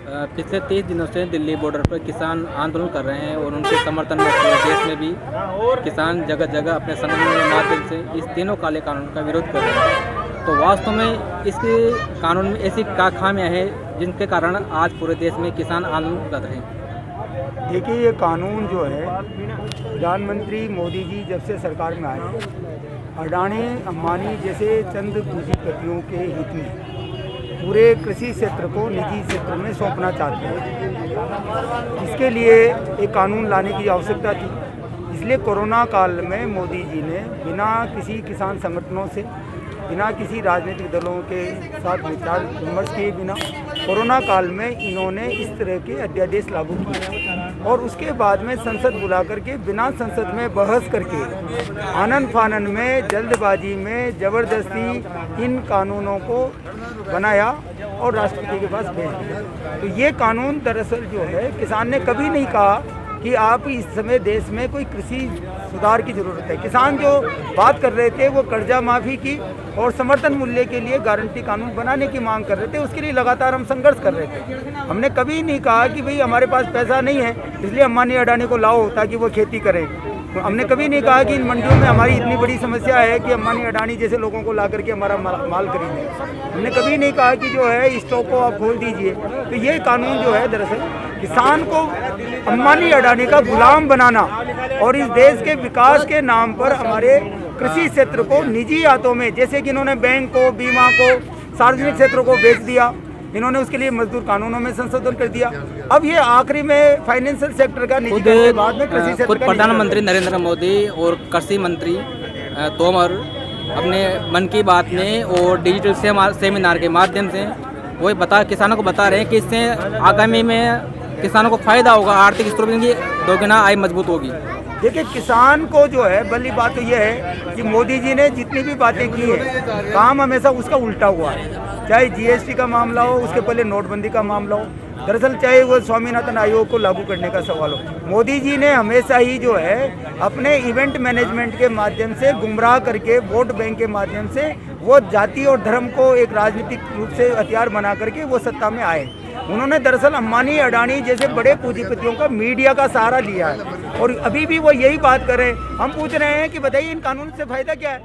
पिछले 30 दिनों से दिल्ली बॉर्डर पर किसान आंदोलन कर रहे हैं और उनके समर्थन में पूरे देश में भी किसान जगह जगह अपने संगठनों के माध्यम से इस तीनों काले कानून का विरोध कर रहे हैं। तो वास्तव में इसके कानून में ऐसी क्या खामियां हैं जिनके कारण आज पूरे देश में किसान आंदोलन कर रहे हैं? देखिए, ये कानून जो है प्रधानमंत्री मोदी जी जब से सरकार में आए, अडानी अंबानी जैसे चंद पूंजीपतियों के हित में पूरे कृषि क्षेत्र को निजी क्षेत्र में सौंपना चाहते हैं। इसके लिए एक कानून लाने की आवश्यकता थी। इसलिए कोरोना काल में मोदी जी ने बिना किसी किसान संगठनों से, बिना किसी राजनीतिक दलों के साथ विचार विमर्श किए बिना कोरोना काल में इन्होंने इस तरह के अध्यादेश लागू किए और उसके बाद में संसद बुला करके बिना संसद में बहस करके आनन फानन में जल्दबाजी में ज़बरदस्ती इन कानूनों को बनाया और राष्ट्रपति के पास भेज दिया। तो ये कानून दरअसल जो है, किसान ने कभी नहीं कहा कि आप इस समय देश में कोई कृषि सुधार की ज़रूरत है। किसान जो बात कर रहे थे वो कर्जा माफ़ी की और समर्थन मूल्य के लिए गारंटी कानून बनाने की मांग कर रहे थे। उसके लिए लगातार हम संघर्ष कर रहे थे। हमने कभी नहीं कहा कि भाई हमारे पास पैसा नहीं है इसलिए अंबानी अडानी को लाओ ताकि वो खेती करें। तो हमने कभी नहीं कहा कि इन मंडियों में हमारी इतनी बड़ी समस्या है कि अंबानी अडानी जैसे लोगों को ला करके हमारा माल खरीदें। हमने कभी नहीं कहा कि जो है स्टॉक को आप खोल दीजिए। तो ये कानून जो है दरअसल किसान को अंबानी अडानी का गुलाम बनाना और इस देश के विकास के नाम पर हमारे कृषि क्षेत्र को निजी हाथों में, जैसे कि इन्होंने बैंक को, बीमा को, सार्वजनिक क्षेत्रों को बेच दिया, इन्होंने उसके लिए मजदूर कानूनों में संशोधन कर दिया। अब ये आखिरी में फाइनेंशियल सेक्टर का निजी के बाद में कृषि क्षेत्र खुद प्रधानमंत्री नरेंद्र मोदी और कृषि मंत्री तोमर अपने मन की बात में और डिजिटल सेमिनार के माध्यम से वो किसानों को बता रहे हैं कि इससे आगामी में किसानों को फायदा होगा, आर्थिक स्तर की दोगुना आय मजबूत होगी। देखिए, किसान को जो है पहली बात तो यह है कि मोदी जी ने जितनी भी बातें की है काम हमेशा उसका उल्टा हुआ है। चाहे जीएसटी का मामला हो, उसके पहले नोटबंदी का मामला हो, दरअसल चाहे वो स्वामीनाथन आयोग को लागू करने का सवाल हो, मोदी जी ने हमेशा ही जो है अपने इवेंट मैनेजमेंट के माध्यम से गुमराह करके, वोट बैंक के माध्यम से वो जाति और धर्म को एक राजनीतिक रूप से हथियार बना करके वो सत्ता में आए। उन्होंने दरअसल अंबानी अडानी जैसे बड़े पूंजीपतियों का मीडिया का सहारा लिया है और अभी भी वो यही बात कर रहे हैं। हम पूछ रहे हैं कि बताइए इन कानून से फायदा क्या है?